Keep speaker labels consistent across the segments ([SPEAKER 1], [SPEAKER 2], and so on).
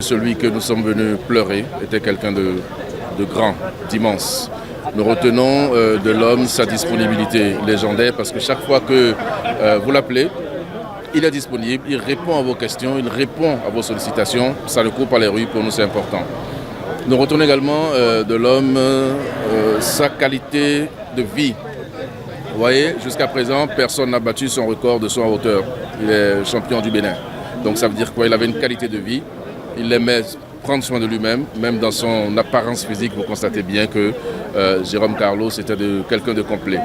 [SPEAKER 1] celui que nous sommes venus pleurer était quelqu'un de grand, d'immense. Nous retenons de l'homme sa disponibilité légendaire parce que chaque fois que vous l'appelez, il est disponible, il répond à vos questions, il répond à vos sollicitations. Ça le court par les rues, pour nous c'est important. Nous retenons également de l'homme sa qualité de vie. Vous voyez, jusqu'à présent, personne n'a battu son record de son hauteur. Il est champion du Bénin. Donc ça veut dire quoi? Il avait une qualité de vie. Il aimait prendre soin de lui-même, même dans son apparence physique. Vous constatez bien que Jérôme Carlos était quelqu'un de complet.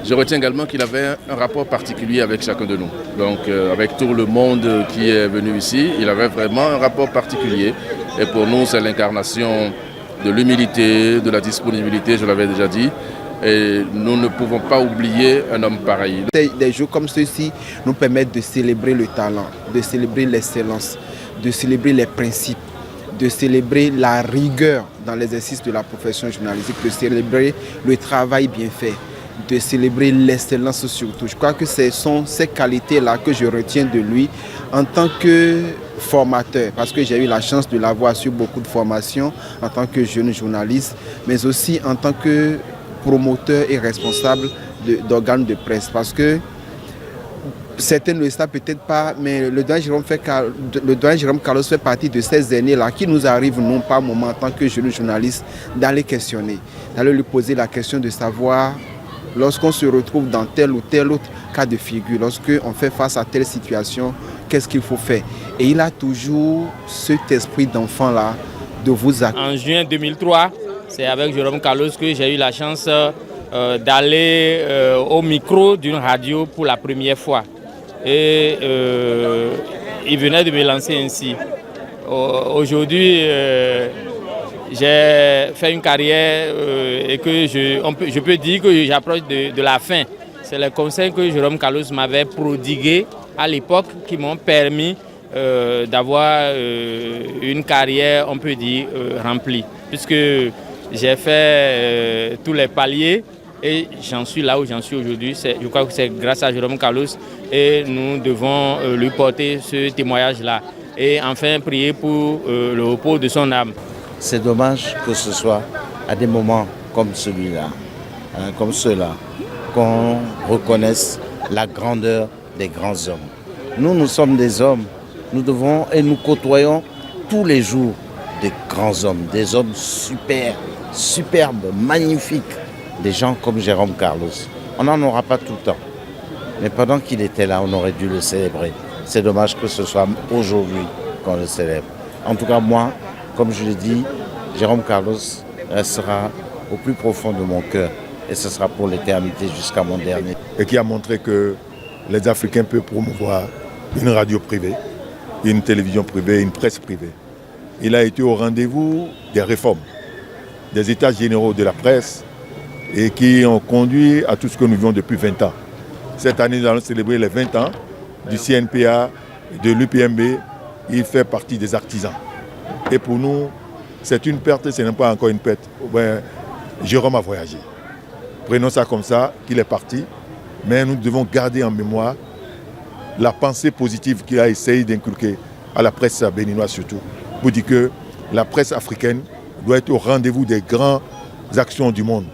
[SPEAKER 1] Je retiens également qu'il avait un rapport particulier avec chacun de nous. Donc avec tout le monde qui est venu ici, il avait vraiment un rapport particulier. Et pour nous, c'est l'incarnation de l'humilité, de la disponibilité, je l'avais déjà dit. Et nous ne pouvons pas oublier un homme pareil.
[SPEAKER 2] Des jours comme ceux-ci nous permettent de célébrer le talent, de célébrer l'excellence, de célébrer les principes, de célébrer la rigueur dans l'exercice de la profession journalistique, de célébrer le travail bien fait, de célébrer l'excellence surtout. Je crois que ce sont ces qualités-là que je retiens de lui en tant que formateur, parce que j'ai eu la chance de l'avoir sur beaucoup de formations en tant que jeune journaliste, mais aussi en tant que promoteur et responsable d'organes de presse. Parce que certains ne le savent peut-être pas, mais le doyen Jérôme Carlos fait partie de ces aînés-là qui nous arrivent non pas au moment en tant que jeune journaliste d'aller questionner, d'aller lui poser la question de savoir lorsqu'on se retrouve dans tel ou tel autre cas de figure, lorsqu'on fait face à telle situation, qu'est-ce qu'il faut faire. Et il a toujours cet esprit d'enfant-là de vous accueillir.
[SPEAKER 3] En juin 2003, c'est avec Jérôme Carlos que j'ai eu la chance d'aller au micro d'une radio pour la première fois. Et il venait de me lancer ainsi. Aujourd'hui, j'ai fait une carrière et que je peux dire que j'approche de la fin. C'est les conseils que Jérôme Carlos m'avait prodigués à l'époque qui m'ont permis d'avoir une carrière, on peut dire, remplie. Puisque j'ai fait tous les paliers et j'en suis là où j'en suis aujourd'hui. Je crois que c'est grâce à Jérôme Carlos et nous devons lui porter ce témoignage-là. Et enfin prier pour le repos de son âme.
[SPEAKER 4] C'est dommage que ce soit à des moments comme celui-là, comme ceux-là, qu'on reconnaisse la grandeur des grands hommes. Nous sommes des hommes, nous devons et nous côtoyons tous les jours des grands hommes, des hommes superbes, magnifiques, des gens comme Jérôme Carlos. On n'en aura pas tout le temps, mais pendant qu'il était là, on aurait dû le célébrer. C'est dommage que ce soit aujourd'hui qu'on le célèbre. En tout cas, moi, comme je l'ai dit, Jérôme Carlos restera au plus profond de mon cœur et ce sera pour l'éternité jusqu'à mon dernier.
[SPEAKER 5] Et qui a montré que les Africains peuvent promouvoir une radio privée, une télévision privée, une presse privée. Il a été au rendez-vous des réformes, des états généraux de la presse et qui ont conduit à tout ce que nous vivons depuis 20 ans. Cette année, nous allons célébrer les 20 ans du CNPA, de l'UPMB. Il fait partie des artisans. Et pour nous, c'est une perte, ce n'est pas encore une perte. Jérôme a voyagé. Prenons ça comme ça, qu'il est parti. Mais nous devons garder en mémoire la pensée positive qu'il a essayé d'inculquer à la presse béninoise surtout. Pour dire que la presse africaine doit être au rendez-vous des grandes actions du monde.